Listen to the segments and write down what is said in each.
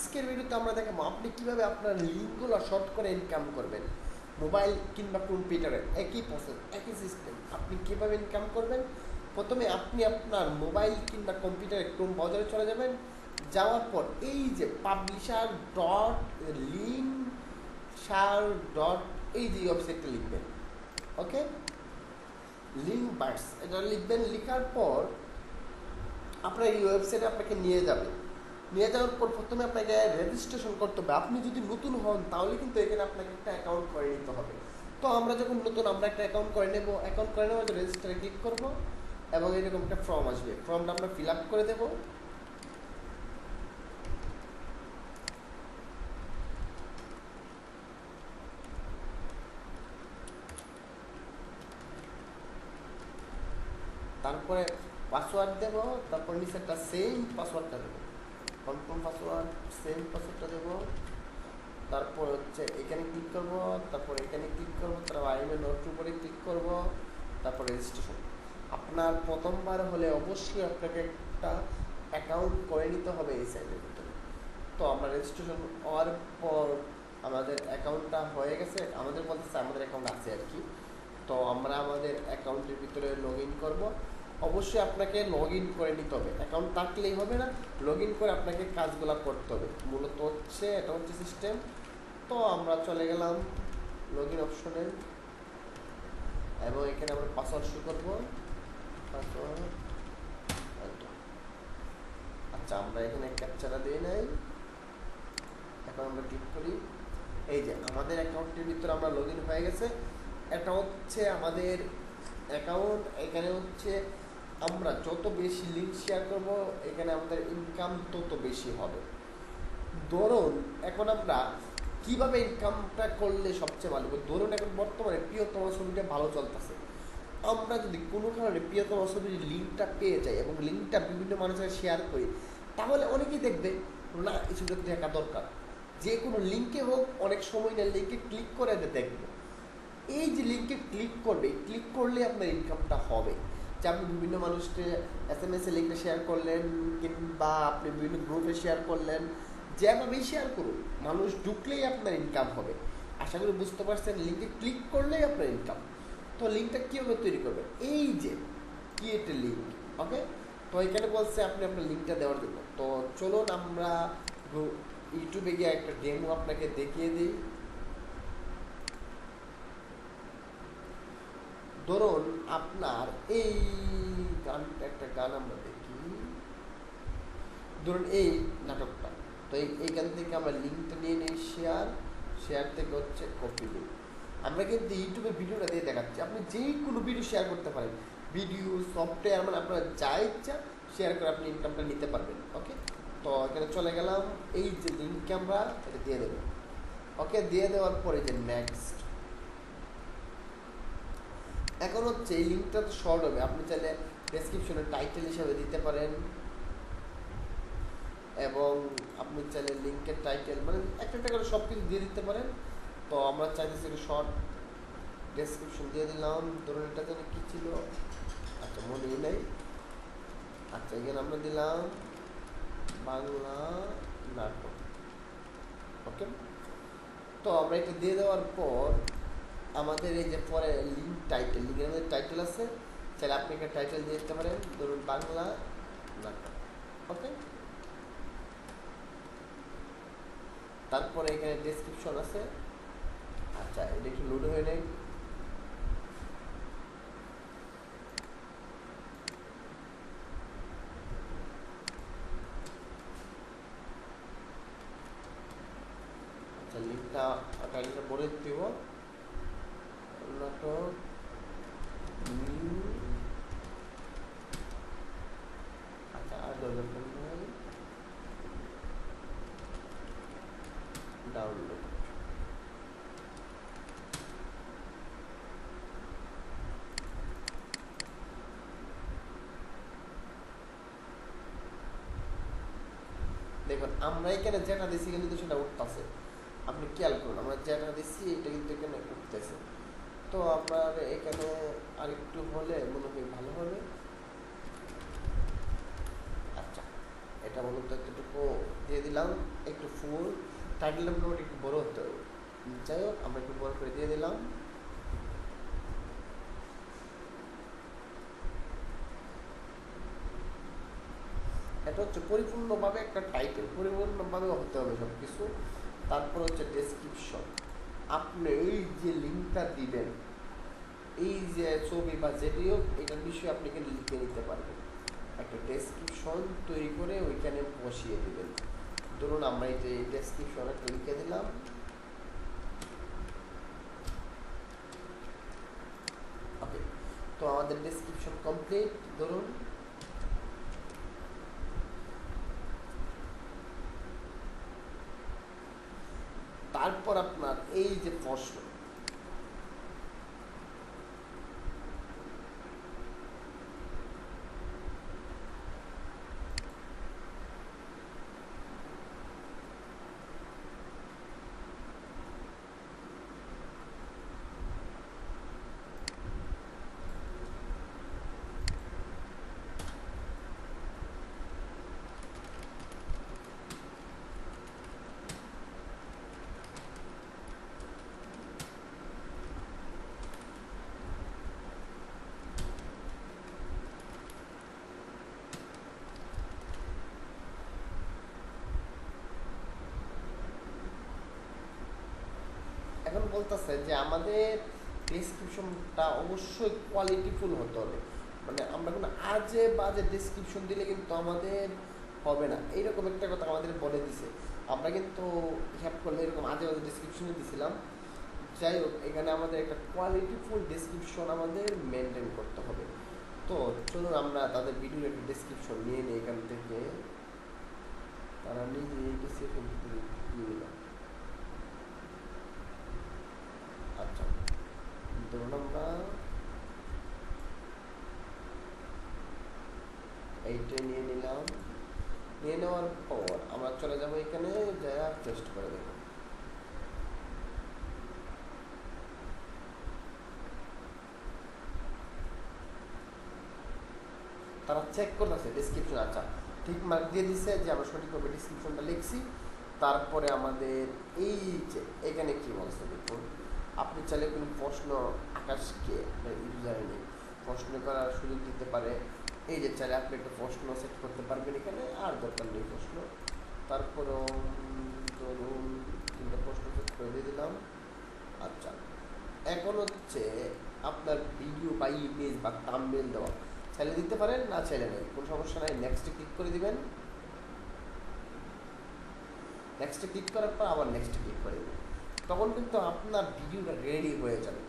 আজকের ভিডিওতে আমরা দেখাবো আপনি কিভাবে আপনার লিঙ্কগুলো শর্ট করে ইনকাম করবেন। মোবাইল কিংবা কম্পিউটারে একই প্রসেস, একই সিস্টেম, আপনি কিভাবে ইনকাম করবেন। প্রথমে আপনি আপনার মোবাইল কিংবা কম্পিউটারে ক্রোম ব্রাউজারে চলে যাবেন। যাওয়ার পর এই যে পাবলিশার ডট লিঙ্ক সার ডট এই যে ওয়েবসাইটটা লিখবেন, ওকে, লিঙ্কভার্স এটা লিখবেন। লেখার পর আপনার এই ওয়েবসাইটে আপনাকে নিয়ে যাবে। নিয়ে যাওয়ার পর প্রথমে আপনাকে রেজিস্ট্রেশন করতে হবে। আপনি যদি নতুন হন তাহলে কিন্তু এখানে আপনাকে একটা অ্যাকাউন্ট করে নিতে হবে। তো আমরা যখন নতুন, আমরা একটা অ্যাকাউন্ট করে নেব। অ্যাকাউন্ট করে নেওয়ার রেজিস্টারে ক্লিক করব এবং এরকম একটা ফর্ম আসবে। ফর্মটা আমরা ফিল আপ করে দেবো। তারপরে পাসওয়ার্ড দেব, তারপর নিচে একটা সেম পাসওয়ার্ডটা দেবো, কনফার্ম পাসওয়ার্ড, সেম পাসওয়ার্ডটা দেবো। তারপর হচ্ছে এখানে ক্লিক করব, তারপর এখানে ক্লিক করব, তারপর আইএমএ নোট উপরে ক্লিক করব, তারপর রেজিস্ট্রেশন। আপনার প্রথমবার হলে অবশ্যই আপনাকে একটা অ্যাকাউন্ট করে নিতে হবে এই সাইটের ভিতরে। তো আমরা রেজিস্ট্রেশন হওয়ার পর আমাদের অ্যাকাউন্টটা হয়ে গেছে, আমাদের বলতেছে আমাদের অ্যাকাউন্ট আছে আর কি। তো আমরা আমাদের অ্যাকাউন্টের ভিতরে লগ ইন করবো। অবশ্যই আপনাকে লগ ইন করে নিতে হবে, অ্যাকাউন্ট থাকলেই হবে না, লগ ইন করে আপনাকে কাজগুলো করতে হবে। মূলত হচ্ছে এটা হচ্ছে সিস্টেম। তো আমরা চলে গেলাম লগ ইন অপশনে এবং এখানে আমরা পাসওয়ার্ড শো করবো। পাসওয়ার্ড, আচ্ছা আমরা এখানে ক্যাপচাটা দিয়ে নেই। এখন আমরা ক্লিক করি। এই যে আমাদের অ্যাকাউন্টের ভিতরে আমরা লগ ইন হয়ে গেছে। এটা হচ্ছে আমাদের অ্যাকাউন্ট। এখানে হচ্ছে আমরা যত বেশি লিঙ্ক শেয়ার করব এখানে আমাদের ইনকাম তত বেশি হবে। ধরুন এখন আমরা কিভাবে ইনকামটা করলে সবচেয়ে ভালো হবে। ধরুন এখন বর্তমানে প্রিয়তম ছবিটা ভালো চলতেছে। আমরা যদি কোনো কারণে প্রিয়তম ছবির লিঙ্কটা পেয়ে যাই এবং লিঙ্কটা বিভিন্ন মানুষের শেয়ার করি, তাহলে অনেকেই দেখবে না এই ছবিটা দেখা দরকার। যে কোনো লিঙ্কে হোক, অনেক সময় না লিঙ্কে ক্লিক করে দেখবে। এই যে লিঙ্কে ক্লিক করবে, ক্লিক করলে আপনার ইনকামটা হবে। যে আপনি বিভিন্ন মানুষকে SMS-এ লিঙ্কটা শেয়ার করলেন কিংবা আপনি বিভিন্ন গ্রুপে শেয়ার করলেন, যেভাবেই শেয়ার করুন মানুষ ঢুকলেই আপনার ইনকাম হবে। আশা করি বুঝতে পারছেন, লিঙ্কে ক্লিক করলেই আপনার ইনকাম। তো লিঙ্কটা কীভাবে তৈরি করবেন, এই যে ক্রিয়েট এ লিঙ্ক, ওকে। তো এখানে বলছে আপনি আপনার লিঙ্কটা দেওয়ার জন্য। তো চলুন আমরা ইউটিউবে গিয়ে একটা ডেমো আপনাকে দেখিয়ে দিই। ধরুন আপনার এই গানটা, একটা গান আমরা দেখি, ধরুন এই নাটকটা। তো এই গান থেকে আমরা লিঙ্কটা নিয়ে নিই, শেয়ার থেকে হচ্ছে কপি লিঙ্ক। আমরা কিন্তু ইউটিউবে ভিডিওটা দিয়ে দেখাচ্ছি, আপনি যে কোনো ভিডিও শেয়ার করতে পারেন। ভিডিও, সফটওয়্যার, মানে আপনার যা ইচ্ছা শেয়ার করে আপনি ইনকামটা নিতে পারবেন, ওকে। তো এখানে চলে গেলাম, এই যে লিঙ্ককে আমরা এটা দিয়ে দেবো, ওকে। দিয়ে দেওয়ার পরে যে নেক্সট। এখন হচ্ছে এই লিঙ্কটা তো শর্ট হবে, আপনি চাইলে ডেসক্রিপশনে টাইটেল হিসাবে দিতে পারেন এবং আপনি চাইলে লিঙ্কের টাইটেল মানে একটা করে সব কিছু দিয়ে দিতে পারেন। তো আমরা চাইতেছি একটা শর্ট ডেসক্রিপশন দিয়ে দিলাম। ধরুন এটা যেন কী ছিল, আচ্ছা মনেই নেই। আচ্ছা এখানে আমরা দিলাম বাংলা নাটক, ওকে। তো আমরা এটা দিয়ে দেওয়ার পর আমাদের এই যে পরে লিঙ্ক টাইটেল, লিঙ্কের মধ্যে টাইটেল আছে, চাইলে আপনি একটা টাইটেল দিয়ে দিতে পারেন, ধরুন বাংলা নাটক, ওকে। তারপরে এখানে ডেসক্রিপশন আছে। আচ্ছা এটা একটু লোড হয়ে নেই। আচ্ছা লিঙ্কটা টাইটেলটা বলে দিব, নাটক আচ্ছা আর দরকার নেই, ডাউনলোড। দেখুন আমরা এখানে যেটা দিচ্ছি কিন্তু সেটা উঠতেছে, আপনি খেয়াল করুন আমরা যেটা দিচ্ছি এটা কিন্তু এখানে উঠতেছে। তো আপনার এখানে আরেকটু হলে মনে হয় ভালো হবে। আচ্ছা এটা বলুন তো এতটুকু দিয়ে দিলাম একটু ফুল, টাইটেলটা মোটামুটি একটু বড় হতে হবে, যাই হোক আমরা একটু বড় করে দিয়ে দিলাম। এটা হচ্ছে পরিপূর্ণভাবে একটা টাইটেল, পরিপূর্ণভাবে হতে হবে সব কিছু। তারপর হচ্ছে ডেসক্রিপশন, আপনি এই যে লিঙ্কটা দিবেন, এই যে ছবি বা যেটি হোক এটার বিষয়ে আপনি কিন্তু লিখে নিতে পারবেন, একটা ডেসক্রিপশন তৈরি করে ওইখানে বসিয়ে দেবেন। ধরুন আমরা এই যে ডেসক্রিপশন একটা লিখে দিলাম, ওকে, তো আমাদের ডেসক্রিপশন কমপ্লিট। ধরুন তারপর আপনার এই যে প্রশ্ন, এখন বলতেছে যে আমাদের ডেসক্রিপশনটা অবশ্যই কোয়ালিটিফুল হতে হবে, মানে আমরা কোনো আজে বাজে ডেসক্রিপশন দিলে কিন্তু আমাদের হবে না, এইরকম একটা কথা আমাদের বলে দিছে। আমরা কিন্তু হিসাব করলে এরকম আজে বাজে ডেসক্রিপশনে দিছিলাম। যাই হোক এখানে আমাদের একটা কোয়ালিটিফুল ডেসক্রিপশন আমাদের মেনটেন করতে হবে। তো চলুন আমরা তাদের ভিডিওর একটা ডেসক্রিপশন নিয়ে নিই এখান থেকে, তারা নিজে ডেসক্রিপশন দিয়ে দিল। আচ্ছা, ধরুন আমরা এইটাই নিয়ে নিলাম, নিয়ে নেওয়ার পর আমরা চলে যাবো এখানে যা টেস্ট করে দেব। তারা চেক করতেছে ডিসক্রিপশন, আচ্ছা ঠিক মার্ক দিয়ে দিচ্ছে যে আমরা সঠিকভাবে ডিসক্রিপশনটা লিখছি। তারপরে আমাদের এই যে এখানে কি বলছে দেখুন, আপনি চাইলে কোনো প্রশ্ন আকাশকে ইউজারে নেই প্রশ্ন করার সুযোগ দিতে পারে। এই যে চাইলে আপনি একটা প্রশ্ন সেট করতে পারবেন এখানে, আর দরকার নেই প্রশ্ন। তারপরেও ধরুন তিনটা প্রশ্ন সেট করে দিয়ে দিলাম। আচ্ছা, এখন হচ্ছে আপনার ভিডিও বা ইমেজ বা থাম্বনেল দেওয়া, চাইলে দিতে পারেন না চাইলে নেই, কোনো সমস্যা নাই। নেক্সটে ক্লিক করে দিবেন, নেক্সটে ক্লিক করার পর আবার নেক্সটে ক্লিক করে দেবেন, তখন কিন্তু আপনার ভিডিওটা রেডি হয়ে যাবে।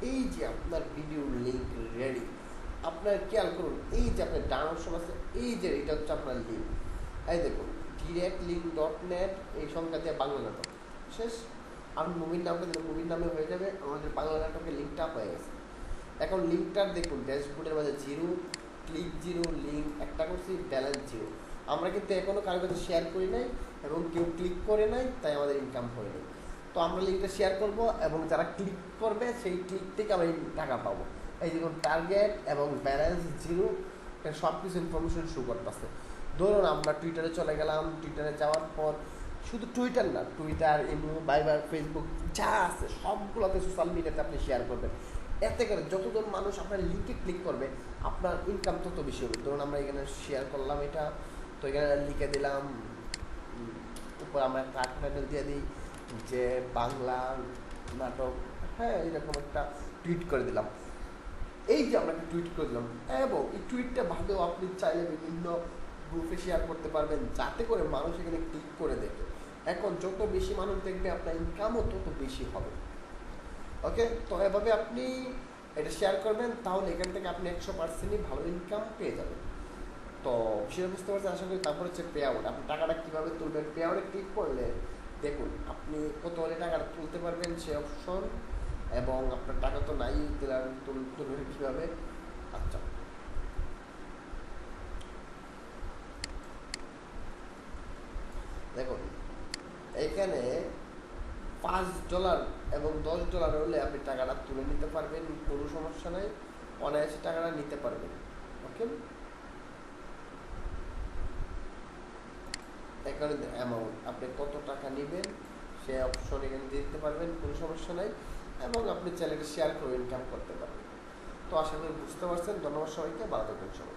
এই যে আপনার ভিডিও লিঙ্ক রেডি, আপনার খেয়াল করুন এই যে আপনার ডান অপশন আছে, এই যে এটা হচ্ছে আপনার লিঙ্ক, এই দেখুন direct.link.net, এই সংখ্যা দিয়ে বাংলা নাটক শেষ। আমি মুভির নামটা দিলে মুভির নামে হয়ে যাবে, আমাদের বাংলা নাটকের লিঙ্কটা হয়ে গেছে। এখন লিঙ্কটার দেখুন ড্যাশবোর্ডের মাঝে জিরো, ক্লিক জিরো, লিঙ্ক একটা করছি, ব্যালেন্স জিরো। আমরা কিন্তু এখনও কারোর কাছে শেয়ার করি নাই এবং কেউ ক্লিক করে নাই, তাই আমাদের ইনকাম করে নেই। তো আমরা লিঙ্কটা শেয়ার করব এবং যারা ক্লিক করবে সেই ক্লিক থেকে আমরা টাকা পাবো। এই দেখুন টার্গেট এবং ব্যালেন্স জিরো, সব কিছু ইনফরমেশন শো করতেছে। ধরুন আমরা টুইটারে চলে গেলাম, টুইটারে যাওয়ার পর শুধু টুইটার না, টুইটার, ইমো, ভাইবার, ফেসবুক যা আছে সবগুলোতে সোশ্যাল মিডিয়াতে আপনি শেয়ার করবেন। এতে করে যতজন মানুষ আপনার লিঙ্কে ক্লিক করবে আপনার ইনকাম তত বেশি হবে। ধরুন আমরা এখানে শেয়ার করলাম এটা, তো এখানে লিখে দিলাম, উপর আমরা একটা টাইটেল দিয়ে দিই যে বাংলা নাটক, হ্যাঁ এরকম একটা টুইট করে দিলাম। এই যে আমরা একটা টুইট করে দিলাম এবং এই টুইটটা ভাবেও আপনি চাইলে বিভিন্ন গ্রুপে শেয়ার করতে পারবেন, যাতে করে মানুষ এখানে ক্লিক করে দেখে। এখন যত বেশি মানুষ দেখবে আপনার ইনকামও তত বেশি হবে। ওকে, তো এভাবে আপনি এটা শেয়ার করবেন, তাহলে এখান থেকে আপনি 100%ই ভালো ইনকাম পেয়ে যাবেন। তো সেটা বুঝতে পারছেন আশা করি। তারপর হচ্ছে পে আউট, আপনি টাকাটা কীভাবে তুলবেন, পে আউটে ক্লিক করলে দেখুন আপনি কত হলে টাকাটা তুলতে পারবেন সে অপশন, এবং আপনার টাকা তো নাই, তুলবেন কীভাবে। আচ্ছা, দেখুন এখানে $5 এবং $10 হলে আপনি টাকাটা তুলে নিতে পারবেন, কোনো সমস্যা নাই, অনায়াসে টাকাটা নিতে পারবেন। ওকে, অ্যাকাউন্ট অ্যামাউন্ট, আপনি কত টাকা নেবেন সে অপশন এখানে দিতে পারবেন, কোনো সমস্যা নাই। এবং আপনি চ্যানেলটি শেয়ার করে ইনকাম করতে পারবেন। তো আশা করি বুঝতে পারছেন। ধন্যবাদ সবাইকে, ভালো থাকবেন সবাই।